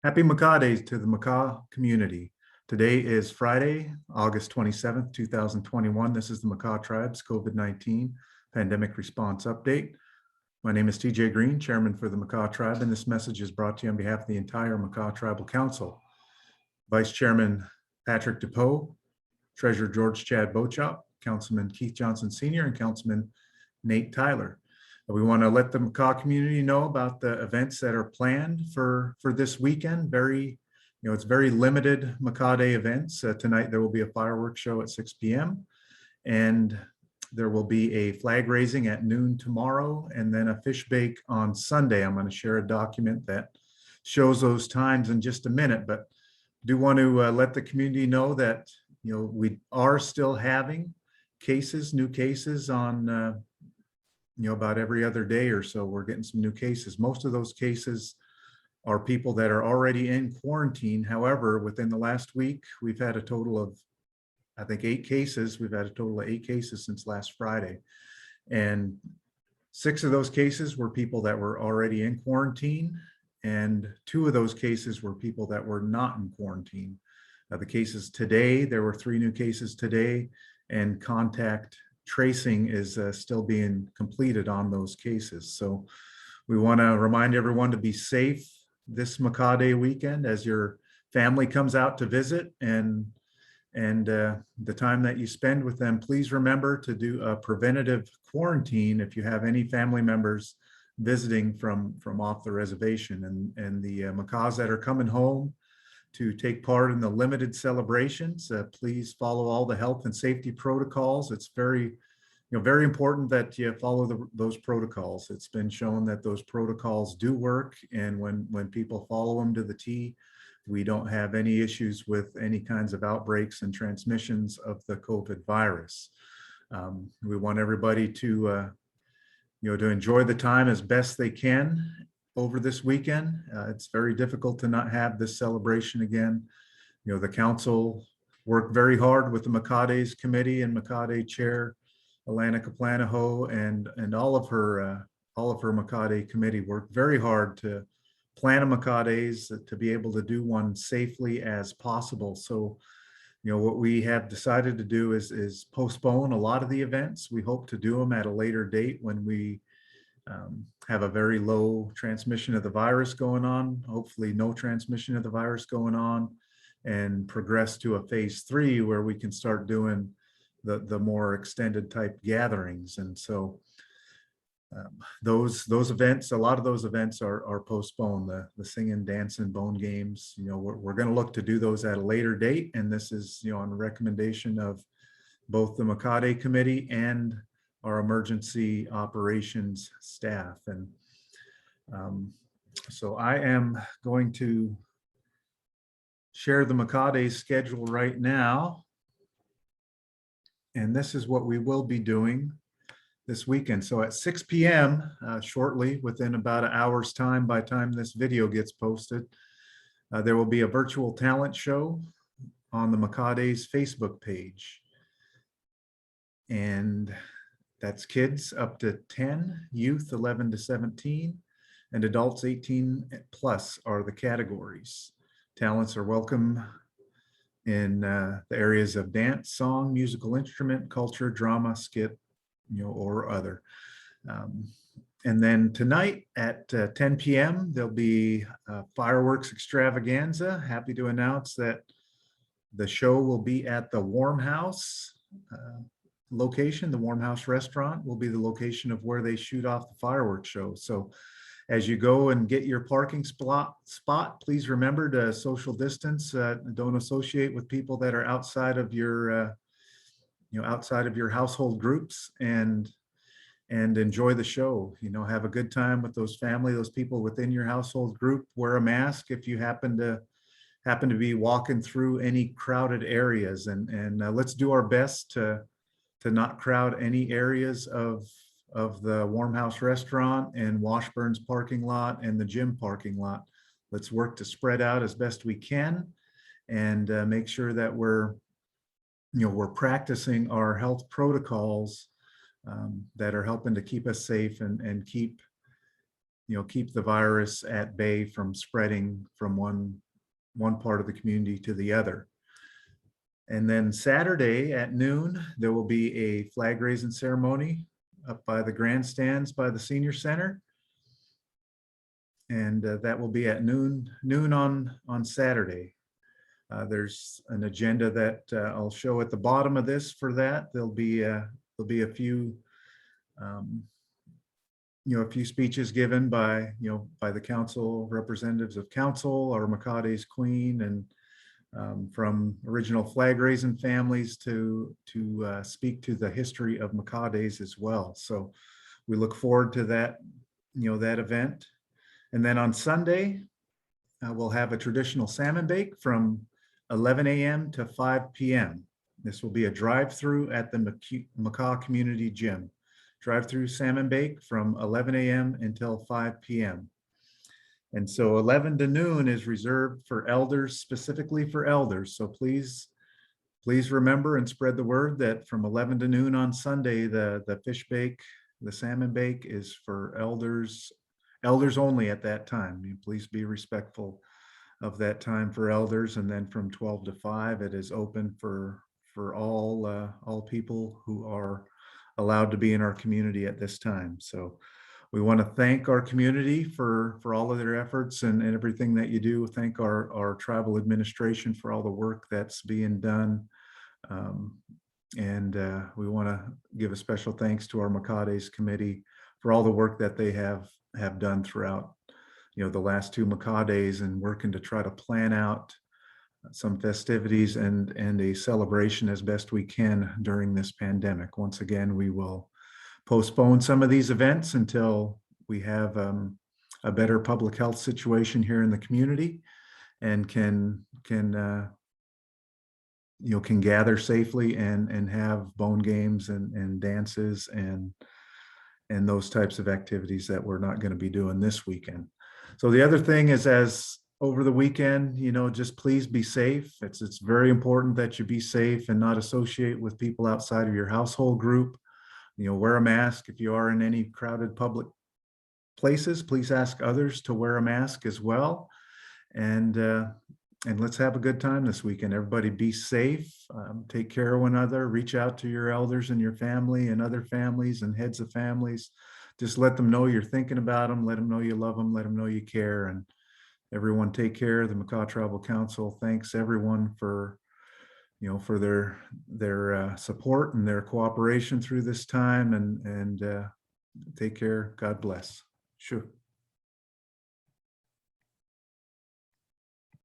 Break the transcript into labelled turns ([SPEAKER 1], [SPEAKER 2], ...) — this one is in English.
[SPEAKER 1] Happy Makah Day to the Makah community. Today is Friday, August 27th, 2021. This is the Makah Tribe's COVID-19 Pandemic Response Update. My name is TJ Green, Chairman for the Makah Tribe, and this message is brought to you on behalf of the entire Makah Tribal Council. Vice Chairman Patrick DePoe, Treasurer George Chad Bochop, Councilman Keith Johnson Sr., and Councilman Nate Tyler. We want to let the Makah community know about the events that are planned for this weekend. It's very limited Makah Day events. Tonight there will be a fireworks show at 6 p.m. and there will be a flag raising at noon tomorrow, and then a fish bake on Sunday. I'm going to share a document that shows those times in just a minute, but do want to let the community know that we are still having new cases on about every other day or so. We're getting some new cases. Most of those cases are people that are already in quarantine. However, within the last week, we've had a total of, I think, 8 cases. We've had a total of 8 cases since last Friday. And 6 of those cases were people that were already in quarantine. And 2 of those cases were people that were not in quarantine. The cases today, there were 3 new cases today, and contact tracing is still being completed on those cases. So we want to remind everyone to be safe this Makah Day weekend as your family comes out to visit, and the time that you spend with them, please remember to do a preventative quarantine if you have any family members visiting from off the reservation. And the Makahs that are coming home to take part in the limited celebrations, please follow all the health and safety protocols. It's very important that you follow those protocols. It's been shown that those protocols do work, and when people follow them to the T, we don't have any issues with any kinds of outbreaks and transmissions of the COVID virus. We want everybody to enjoy the time as best they can over this weekend. It's very difficult to not have this celebration again. The council worked very hard with the Makah Days committee and Makah Day chair Alana Kaplanaho and all of her Makah Day committee worked very hard to plan a Makah Days to be able to do one safely as possible. So what we have decided to do is postpone a lot of the events. We hope to do them at a later date when we have a very low transmission of the virus going on, hopefully no transmission of the virus going on, and progress to a phase 3 where we can start doing the more extended type gatherings. And so those events, a lot of those events are postponed. The singing, dancing, bone games, we're going to look to do those at a later date. And this is, on the recommendation of both the Makah Day committee and our emergency operations staff. And so I am going to share the Makah Day schedule right now. And this is what we will be doing this weekend. So at 6 p.m. Shortly, within about an hour's time, by the time this video gets posted, there will be a virtual talent show on the Makah Days Facebook page. And that's kids up to 10, youth 11 to 17, and adults 18 plus are the categories. Talents are welcome in the areas of dance, song, musical instrument, culture, drama, skit, or other. And then tonight at 10 p.m., there'll be a fireworks extravaganza. Happy to announce that the show will be at the Warm House location. The Warm House restaurant will be the location of where they shoot off the fireworks show. So as you go and get your parking spot, please remember to social distance. Don't associate with people that are outside of your, outside of your household groups, and enjoy the show. Have a good time with those people within your household group. Wear a mask if you happen to be walking through any crowded areas, and let's do our best to not crowd any areas of the Warm House restaurant and Washburn's parking lot and the gym parking lot. Let's work to spread out as best we can, and make sure that we're practicing our health protocols that are helping to keep us safe and keep keep the virus at bay from spreading from one part of the community to the other. And then Saturday at noon, there will be a flag raising ceremony up by the grandstands by the senior center. And that will be at noon on Saturday. There's an agenda that I'll show at the bottom of this for that. There'll be a few a few speeches given by the council representatives of council, our Makah Days Queen, and from original flag raising families to speak to the history of Makah Days as well. So we look forward to that, that event. And then on Sunday, we'll have a traditional salmon bake from 11 a.m. to 5 p.m. This will be a drive-through at the Makah Community Gym. Drive-through salmon bake from 11 a.m. until 5 p.m. And so 11 to noon is reserved for elders, specifically for elders. So please remember and spread the word that from 11 to noon on Sunday, the fish bake, the salmon bake is for elders only at that time. Please be respectful of that time for elders. And then from 12 to 5, it is open for all people who are allowed to be in our community at this time. So we want to thank our community for all of their efforts and everything that you do. Thank our tribal administration for all the work that's being done. And we want to give a special thanks to our Makah Days committee for all the work that they have done throughout the last 2 Makah Days, and working to try to plan out some festivities and a celebration as best we can during this pandemic. Once again, we will postpone some of these events until we have a better public health situation here in the community, and can gather safely and have bone games and dances and those types of activities that we're not going to be doing this weekend. So the other thing is, as over the weekend, just please be safe. It's very important that you be safe and not associate with people outside of your household group. Wear a mask. If you are in any crowded public places, please ask others to wear a mask as well. And let's have a good time this weekend. Everybody be safe. Take care of one another. Reach out to your elders and your family and other families and heads of families. Just let them know you're thinking about them. Let them know you love them. Let them know you care. And everyone take care. The Makah Tribal Council thanks everyone for their support and their cooperation through this time, and take care. God bless. Sure.